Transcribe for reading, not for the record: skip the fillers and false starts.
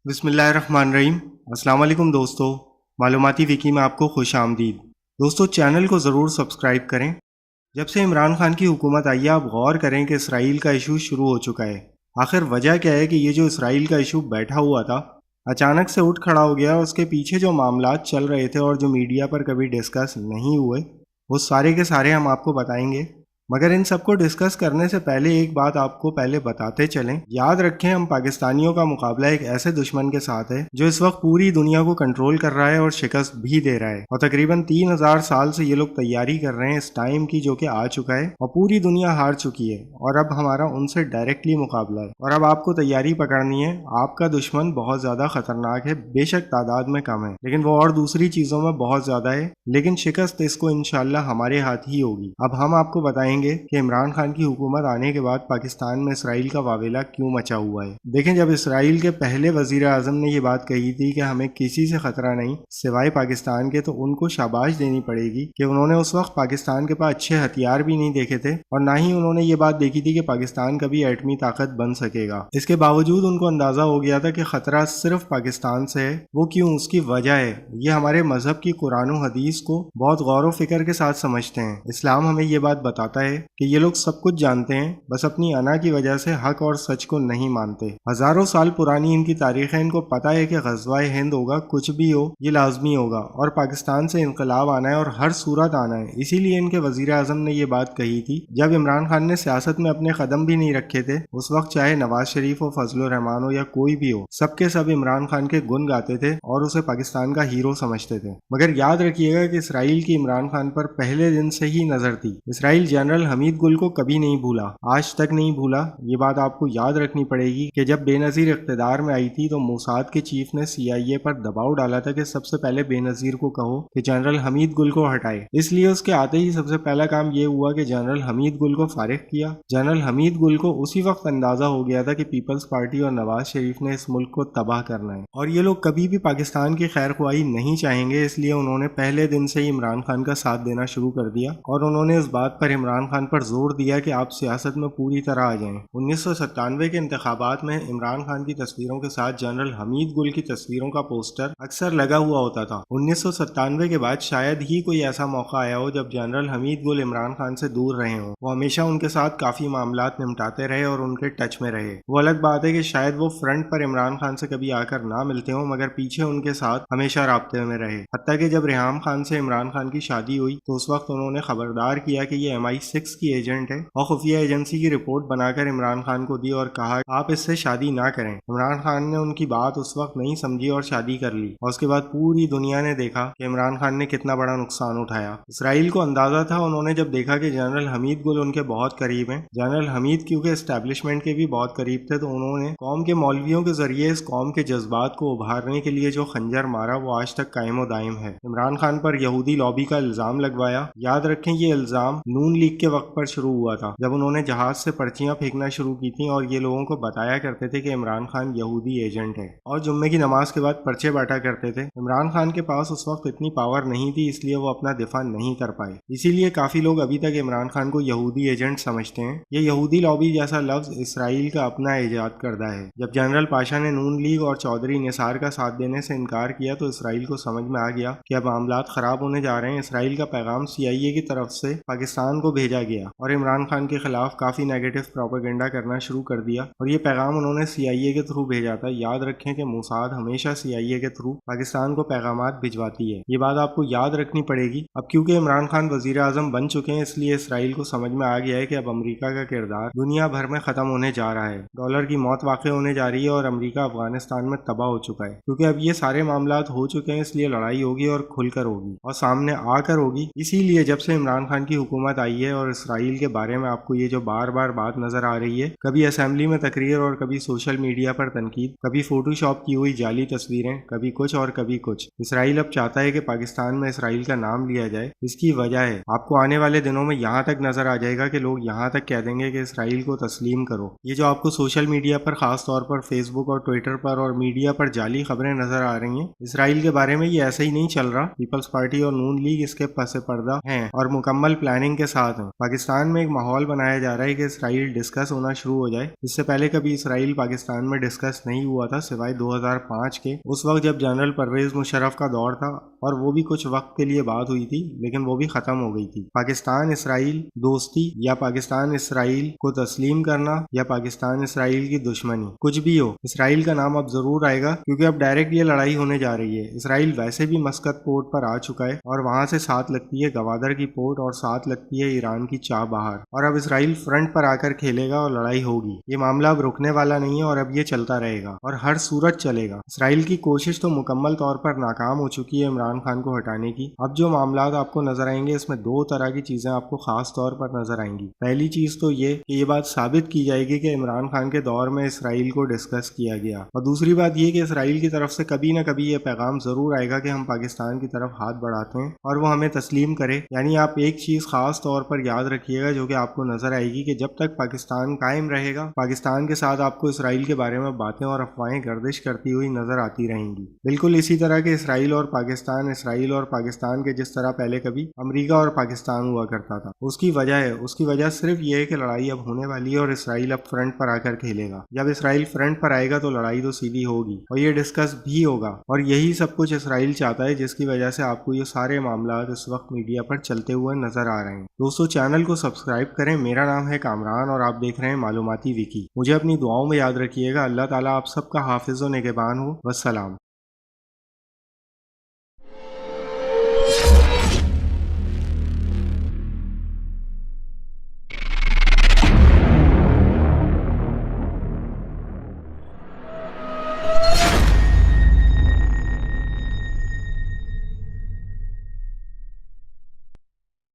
बिस्मिल्लाहिर्रहमानिर्रहीम। अस्सलाम वालेकुम दोस्तों, मालूमाती विकी में आपको खुश आमदीद। दोस्तों, चैनल को ज़रूर सब्सक्राइब करें। जब से इमरान खान की हुकूमत आई है, आप गौर करें कि इसराइल का इशू शुरू हो चुका है। आखिर वजह क्या है कि ये जो इसराइल का इशू बैठा हुआ था, अचानक से उठ खड़ा हो गया और उसके पीछे जो मामलात चल रहे थे और जो मीडिया पर कभी डिस्कस नहीं हुए, वो सारे के सारे हम आपको बताएंगे। मगर इन सबको डिस्कस करने से पहले एक बात आपको पहले बताते चलें। याद रखें, हम पाकिस्तानियों का मुकाबला एक ऐसे दुश्मन के साथ है जो इस वक्त पूरी दुनिया को कंट्रोल कर रहा है और शिकस्त भी दे रहा है। और तकरीबन 3000 साल से ये लोग तैयारी कर रहे हैं इस टाइम की, जो कि आ चुका है और पूरी दुनिया हार चुकी है। और अब हमारा उनसे डायरेक्टली मुकाबला है और अब आपको तैयारी पकड़नी है। आपका दुश्मन बहुत ज्यादा खतरनाक है, बेशक तादाद में कम है लेकिन वो और दूसरी चीजों में बहुत ज्यादा है। लेकिन शिकस्त इसको इंशाल्लाह हमारे हाथ ही होगी। अब हम आपको बताएंगे कि इमरान खान की हुकूमत आने के बाद पाकिस्तान में इसराइल का वावेला क्यों मचा हुआ है। देखें, जब इसराइल के पहले वजीर आजम ने ये बात कही थी कि हमें किसी से खतरा नहीं सिवाय पाकिस्तान के, तो उनको शाबाश देनी पड़ेगी कि उन्होंने उस वक्त पाकिस्तान के पास अच्छे हथियार भी नहीं देखे थे और ना ही उन्होंने ये बात देखी थी कि पाकिस्तान कभी एटमी ताकत बन सकेगा। इसके बावजूद उनको अंदाजा हो गया था कि खतरा सिर्फ पाकिस्तान से है। वो क्यों, उसकी वजह है ये हमारे मजहब की कुरान हदीस को बहुत गौर व फिक्र के साथ समझते हैं। इस्लाम हमें ये बात बताता है कि ये लोग सब कुछ जानते हैं, बस अपनी अना की वजह से हक और सच को नहीं मानते। हजारों साल पुरानी इनकी तारीख है, इनको पता है कि ग़ज़वा-ए हिंद होगा, कुछ भी हो ये लाजमी होगा और पाकिस्तान से इनकलाब आना है और हर सूरत आना है। इसीलिए इनके वजीर आजम ने ये बात कही थी जब इमरान खान ने सियासत में अपने कदम भी नहीं रखे थे। उस वक्त चाहे नवाज शरीफ हो, फजल रहमान हो या कोई भी हो, सबके सब इमरान खान के गुण गाते थे और उसे पाकिस्तान का हीरो समझते थे। मगर याद रखिएगा कि इसराइल की इमरान खान पर पहले दिन से ही नजर थी। इसराइल जनरल हमीद गुल को कभी नहीं भूला, आज तक नहीं भूला। ये बात आपको याद रखनी पड़ेगी कि जब बेनजीर इख्तिदार में आई थी तो मोसाद के चीफ ने CIA पर दबाव डाला था कि सबसे पहले बेनजीर को कहो कि जनरल हमीद गुल को हटाए। इसलिए उसके आते ही सबसे पहला काम ये हुआ कि जनरल हमीद गुल को फारिग किया। जनरल हमीद गुल को उसी वक्त अंदाजा हो गया था कि पीपल्स पार्टी और नवाज शरीफ ने इस मुल्क को तबाह करना है और ये लोग कभी भी पाकिस्तान की खैर ख्वाही नहीं चाहेंगे। इसलिए उन्होंने पहले दिन से ही इमरान खान का साथ देना शुरू कर दिया और उन्होंने इस बात पर इमरान खान पर जोर दिया कि आप सियासत में पूरी तरह आ जाएं। 1997 के इंतखाबात में इमरान खान की तस्वीरों के साथ जनरल हमीद गुल की तस्वीरों का पोस्टर अक्सर लगा हुआ होता था। 1997 के बाद शायद ही कोई ऐसा मौका आया हो जब जनरल हमीद गुल इमरान खान से दूर रहे हों। वो हमेशा उनके साथ काफी मामलात निपटाते रहे और उनके टच में रहे। वो अलग बात है कि शायद वो फ्रंट पर इमरान खान से कभी आकर ना मिलते हो, मगर पीछे उनके साथ हमेशा राब्ते में रहे। हत्ता कि जब रेहाम खान से इमरान खान की शादी हुई तो उस वक्त उन्होंने खबरदार किया कि ये MI6 की एजेंट है और खुफिया एजेंसी की रिपोर्ट बनाकर इमरान खान को दी और कहा आप इससे शादी ना करें। इमरान खान ने उनकी बात उस वक्त नहीं समझी और शादी कर ली और उसके बाद पूरी दुनिया ने देखा कि इमरान खान ने कितना बड़ा नुकसान उठाया। इसराइल को अंदाजा था, उन्होंने जब देखा कि जनरल हमीद गुल उनके बहुत करीब हैं, जनरल हमीद क्योंकि एस्टेब्लिशमेंट के भी बहुत करीब थे, तो उन्होंने कौम के मौलवियों के जरिए इस कौम के जज्बात को उभारने के लिए जो खंजर मारा वो आज तक कायम व दायम है। इमरान खान पर यहूदी लॉबी का इल्जाम लगवाया। याद रखें, ये इल्जाम नून लीग के वक्त पर शुरू हुआ था जब उन्होंने जहाज से पर्चियां फेंकना शुरू की थी और ये लोगों को बताया करते थे कि इमरान खान यहूदी एजेंट है और जुम्मे की नमाज के बाद पर्चे बांटा करते थे। इमरान खान के पास उस वक्त इतनी पावर नहीं थी, इसलिए वो अपना दिफा नहीं कर पाए। इसीलिए काफी लोग अभी तक इमरान खान को यहूदी एजेंट समझते हैं। ये यहूदी लॉबी जैसा लफ्ज इसराइल का अपना इजाद करदा है। जब जनरल पाशा ने नून लीग और चौधरी निसार का साथ देने से इनकार किया तो इसराइल को समझ में आ गया कि अब मामलात खराब होने जा रहे हैं। इसराइल का पैगाम CIA की तरफ से पाकिस्तान को भेजा गया और इमरान खान के खिलाफ काफी नेगेटिव प्रोपेगेंडा करना शुरू कर दिया और ये पैगाम उन्होंने CIA के थ्रू भेजा था। याद रखें कि मोसाद हमेशा CIA के थ्रू पाकिस्तान को पैगामात भिजवाती है, ये बात आपको याद रखनी पड़ेगी। अब क्योंकि इमरान खान वजीर आजम बन चुके हैं, इसलिए इसराइल को समझ में आ गया है कि अब अमेरिका का किरदार दुनिया भर में खत्म होने जा रहा है। डॉलर की मौत वाक़ होने जा रही है और अमेरिका अफगानिस्तान में तबाह हो चुका है। क्योंकि अब ये सारे मामलात हो चुके हैं, इसलिए लड़ाई होगी और खुलकर होगी और सामने आकर होगी। इसीलिए जब से इमरान खान की हुकूमत आई है और इसराइल के बारे में आपको ये जो बार बार बात नजर आ रही है, कभी असेंबली में तकरीर और कभी सोशल मीडिया पर तनकीद, कभी फोटोशॉप की हुई जाली तस्वीरें, कभी कुछ और कभी कुछ। इसराइल अब चाहता है कि पाकिस्तान में इसराइल का नाम लिया जाए। इसकी वजह है, आपको आने वाले दिनों में यहाँ तक नजर आ जाएगा कि लोग यहाँ तक कह देंगे कि इसराइल को तस्लीम करो। ये जो आपको सोशल मीडिया पर, खास तौर पर फेसबुक और ट्विटर पर और मीडिया पर जाली खबरें नजर आ रही हैं इसराइल के बारे में, ये ऐसे ही नहीं चल रहा। पीपल्स पार्टी और नून लीग इसके पसे पर्दा हैं और मुकम्मल प्लानिंग के साथ हैं। हैं। पाकिस्तान में एक माहौल बनाया जा रहा है कि इसराइल डिस्कस होना शुरू हो जाए। इससे पहले कभी इसराइल पाकिस्तान में डिस्कस नहीं हुआ था सिवाय 2005 के। उस वक्त जब जनरल परवेज मुशर्रफ का दौर था और वो भी कुछ वक्त के लिए बात हुई थी, लेकिन वो भी खत्म हो गई थी। पाकिस्तान इसराइल दोस्ती या पाकिस्तान इसराइल को तस्लीम करना या पाकिस्तान इसराइल की दुश्मनी, कुछ भी हो, इसराइल का नाम अब जरूर आएगा, क्योंकि अब डायरेक्ट ये लड़ाई होने जा रही है। इसराइल वैसे भी मस्कत पोर्ट पर आ चुका है और वहां से साथ लगती है गवादर की पोर्ट और साथ लगती है ईरान की चाबहार, और अब इसराइल फ्रंट पर आकर खेलेगा और लड़ाई होगी। ये मामला अब रुकने वाला नहीं है और अब ये चलता रहेगा और हर सूरत चलेगा। इसराइल की कोशिश तो मुकम्मल तौर पर नाकाम हो चुकी है इमरान खान को हटाने की। अब जो मामला आपको नजर आएंगे, इसमें दो तरह की चीजें आपको खास तौर पर नजर आएंगी। पहली चीज तो ये बात साबित की जाएगी कि इमरान खान के दौर में इसराइल को डिस्कस किया गया, और दूसरी बात ये कि इसराइल की तरफ से कभी ना कभी ये पैगाम जरूर आएगा कि हम पाकिस्तान की तरफ हाथ बढ़ाते हैं और वो हमें तस्लीम करे। यानी आप एक चीज खास तौर पर याद रखिएगा जो कि आपको नजर आएगी कि जब तक पाकिस्तान कायम रहेगा, पाकिस्तान के साथ आपको इसराइल के बारे में बातें और अफवाहें गर्दिश करती हुई नजर आती रहेंगी। बिल्कुल इसी तरह के इसराइल और पाकिस्तान के जिस तरह पहले कभी अमेरिका और पाकिस्तान हुआ करता था। उसकी वजह सिर्फ ये है कि लड़ाई अब होने वाली है और इसराइल अब फ्रंट पर आकर खेलेगा। जब इसराइल फ्रंट पर आएगा तो लड़ाई तो सीधी होगी और ये डिस्कस भी होगा, और यही सब कुछ इसराइल चाहता है, जिसकी वजह से आपको ये सारे मामला इस वक्त मीडिया पर चलते हुए नजर आ रहे हैं। दोस्तों, चैनल को सब्सक्राइब करें। मेरा नाम है कामरान और आप देख रहे हैं मालूमाती विकी। मुझे अपनी दुआओं में याद रखिएगा। अल्लाह ताला आप सबका हाफिज़ व निगहबान हो। वस्सलाम।